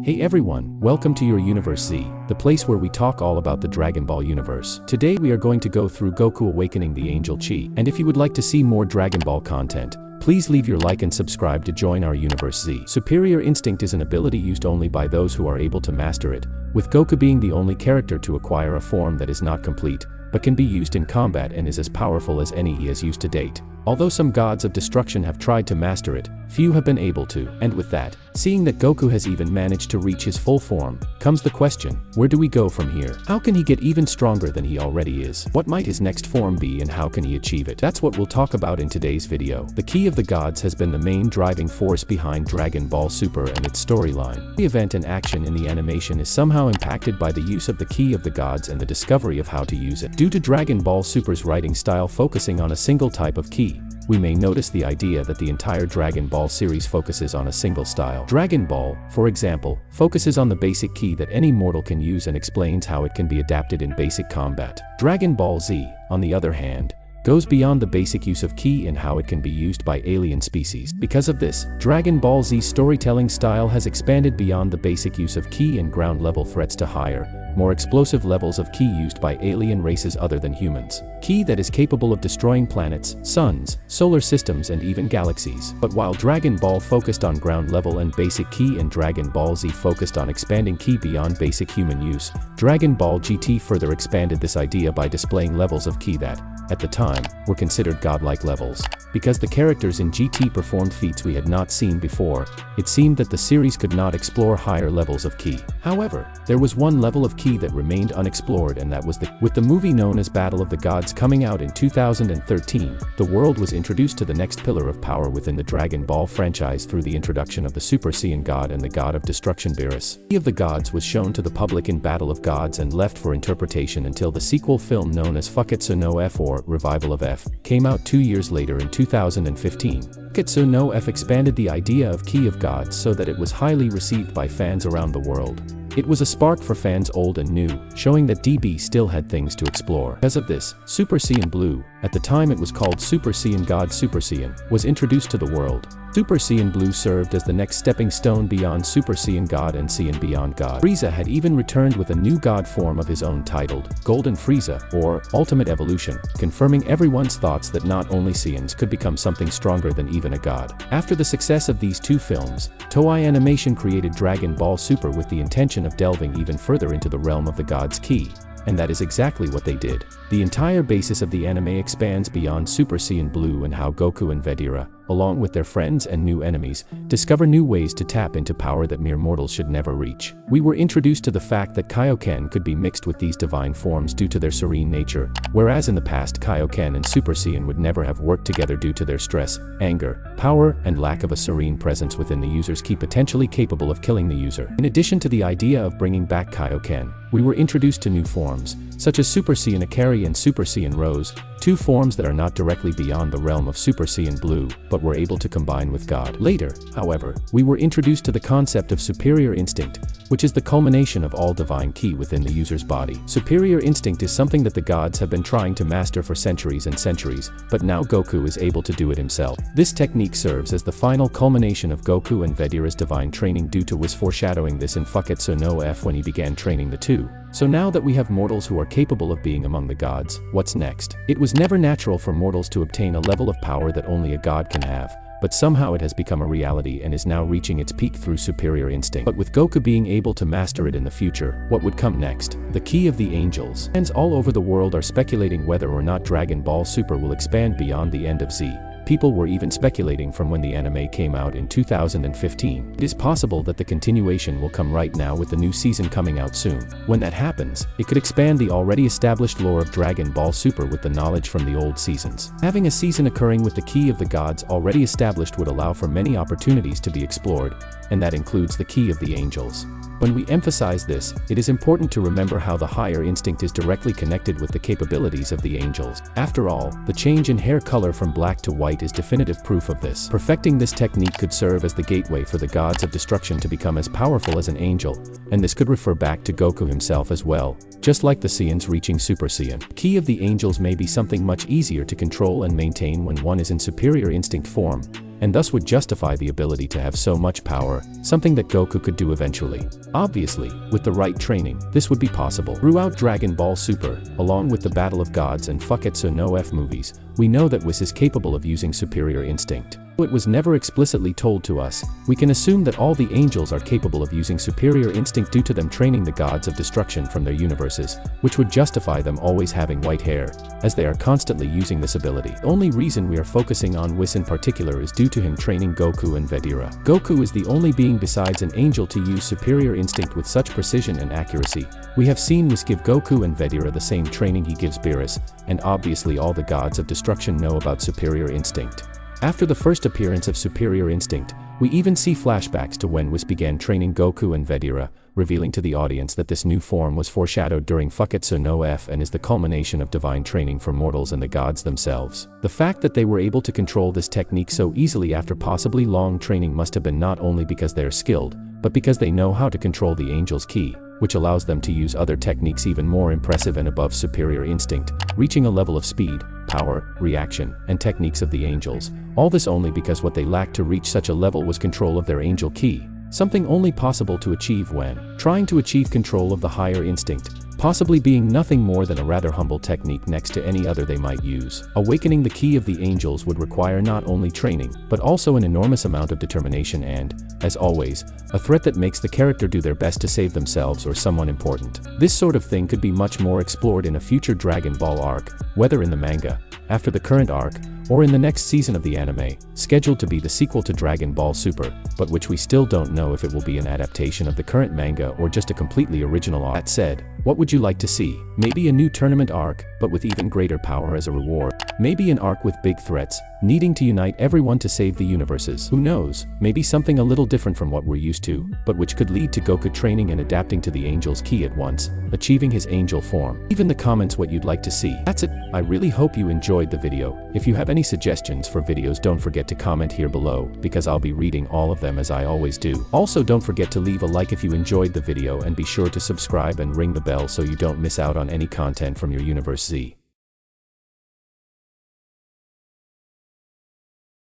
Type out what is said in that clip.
Hey everyone, welcome to your Universe Z, the place where we talk all about the Dragon Ball universe. Today we are going to go through Goku awakening the Angel Chi, and if you would like to see more Dragon Ball content, please leave your like and subscribe to join our Universe Z. Superior Instinct is an ability used only by those who are able to master it, with Goku being the only character to acquire a form that is not complete, but can be used in combat and is as powerful as any he has used to date. Although some gods of destruction have tried to master it, few have been able to, and with that, seeing that Goku has even managed to reach his full form, comes the question, where do we go from here? How can he get even stronger than he already is? What might his next form be and how can he achieve it? That's what we'll talk about in today's video. The Key of the Gods has been the main driving force behind Dragon Ball Super and its storyline. The event and action in the animation is somehow impacted by the use of the Key of the Gods and the discovery of how to use it. Due to Dragon Ball Super's writing style focusing on a single type of key, we may notice the idea that the entire Dragon Ball series focuses on a single style. Dragon Ball, for example, focuses on the basic key that any mortal can use and explains how it can be adapted in basic combat. Dragon Ball Z, on the other hand, goes beyond the basic use of ki and how it can be used by alien species. Because of this, Dragon Ball Z's storytelling style has expanded beyond the basic use of ki and ground-level threats to higher, more explosive levels of ki used by alien races other than humans. Ki that is capable of destroying planets, suns, solar systems and even galaxies. But while Dragon Ball focused on ground level and basic ki and Dragon Ball Z focused on expanding ki beyond basic human use, Dragon Ball GT further expanded this idea by displaying levels of ki that, at the time, were considered godlike levels. Because the characters in GT performed feats we had not seen before, it seemed that the series could not explore higher levels of ki. However, there was one level of ki that remained unexplored, and that was with the movie known as Battle of the Gods coming out in 2013, the world was introduced to the next pillar of power within the Dragon Ball franchise through the introduction of the Super Saiyan God and the God of Destruction Beerus. The Key of the Gods was shown to the public in Battle of Gods and left for interpretation until the sequel film known as Fukketsu no F or Revival of F came out 2 years later in 2015. Fukketsu no F expanded the idea of Key of Gods so that it was highly received by fans around the world. It was a spark for fans old and new, showing that DB still had things to explore. Because of this, Super Saiyan Blue, at the time it was called Super Saiyan God Super Saiyan, was introduced to the world. Super Saiyan Blue served as the next stepping stone beyond Super Saiyan God and Saiyan Beyond God. Frieza had even returned with a new god form of his own titled Golden Frieza, or Ultimate Evolution, confirming everyone's thoughts that not only Saiyans could become something stronger than even a god. After the success of these two films, Toei Animation created Dragon Ball Super with the intention of delving even further into the realm of the god's ki. And that is exactly what they did. The entire basis of the anime expands beyond Super Saiyan Blue and how Goku and Vegeta, along with their friends and new enemies, discover new ways to tap into power that mere mortals should never reach. We were introduced to the fact that Kaioken could be mixed with these divine forms due to their serene nature, whereas in the past Kaioken and Super Saiyan would never have worked together due to their stress, anger, power, and lack of a serene presence within the user's ki potentially capable of killing the user. In addition to the idea of bringing back Kaioken, we were introduced to new forms, such as Super Saiyan Akari and Super Saiyan Rose, two forms that are not directly beyond the realm of Super Saiyan Blue, but were able to combine with God. Later, however, we were introduced to the concept of Superior Instinct, which is the culmination of all divine ki within the user's body. Superior Instinct is something that the gods have been trying to master for centuries and centuries, but now Goku is able to do it himself. This technique serves as the final culmination of Goku and Vegeta's divine training due to Whis foreshadowing this in Fukketsu no F when he began training the two. So now that we have mortals who are capable of being among the gods, what's next? It was never natural for mortals to obtain a level of power that only a god can have, but somehow it has become a reality and is now reaching its peak through Superior Instinct. But with Goku being able to master it in the future, what would come next? The Key of the Angels. Fans all over the world are speculating whether or not Dragon Ball Super will expand beyond the end of Z. People were even speculating from when the anime came out in 2015. It is possible that the continuation will come right now with the new season coming out soon. When that happens, it could expand the already established lore of Dragon Ball Super with the knowledge from the old seasons. Having a season occurring with the Key of the Gods already established would allow for many opportunities to be explored, and that includes the Key of the Angels. When we emphasize this, it is important to remember how the higher instinct is directly connected with the capabilities of the angels. After all, the change in hair color from black to white is definitive proof of this. Perfecting this technique could serve as the gateway for the gods of destruction to become as powerful as an angel, and this could refer back to Goku himself as well, just like the Saiyans reaching Super Saiyan. Key of the Angels may be something much easier to control and maintain when one is in superior instinct form, and thus would justify the ability to have so much power, something that Goku could do eventually. Obviously, with the right training, this would be possible. Throughout Dragon Ball Super, along with the Battle of Gods and Fukketsu no F movies, we know that Whis is capable of using superior instinct. Though it was never explicitly told to us, we can assume that all the angels are capable of using superior instinct due to them training the gods of destruction from their universes, which would justify them always having white hair, as they are constantly using this ability. The only reason we are focusing on Whis in particular is due to him training Goku and Vegeta. Goku is the only being besides an angel to use superior instinct with such precision and accuracy. We have seen Whis give Goku and Vegeta the same training he gives Beerus, and obviously all the gods of destruction know about superior instinct. After the first appearance of superior instinct, we even see flashbacks to when Whis began training Goku and Vegeta, revealing to the audience that this new form was foreshadowed during Fukketsu no F and is the culmination of divine training for mortals and the gods themselves. The fact that they were able to control this technique so easily after possibly long training must have been not only because they are skilled, but because they know how to control the angel's ki, which allows them to use other techniques even more impressive and above superior instinct, reaching a level of speed, power, reaction, and techniques of the angels. All this only because what they lacked to reach such a level was control of their angel ki, something only possible to achieve when trying to achieve control of the higher instinct, possibly being nothing more than a rather humble technique next to any other they might use. Awakening the ki of the angels would require not only training, but also an enormous amount of determination and, as always, a threat that makes the character do their best to save themselves or someone important. This sort of thing could be much more explored in a future Dragon Ball arc, whether in the manga, after the current arc, or in the next season of the anime, scheduled to be the sequel to Dragon Ball Super, but which we still don't know if it will be an adaptation of the current manga or just a completely original arc. That said, what would you like to see? Maybe a new tournament arc, but with even greater power as a reward. Maybe an arc with big threats, needing to unite everyone to save the universes. Who knows, maybe something a little different from what we're used to, but which could lead to Goku training and adapting to the angel's ki at once, achieving his angel form. Leave in the comments what you'd like to see. That's it. I really hope you enjoyed the video. If you have any suggestions for videos, don't forget to comment here below, because I'll be reading all of them as I always do. Also, don't forget to leave a like if you enjoyed the video and be sure to subscribe and ring the bell so you don't miss out on any content from your Universe Z.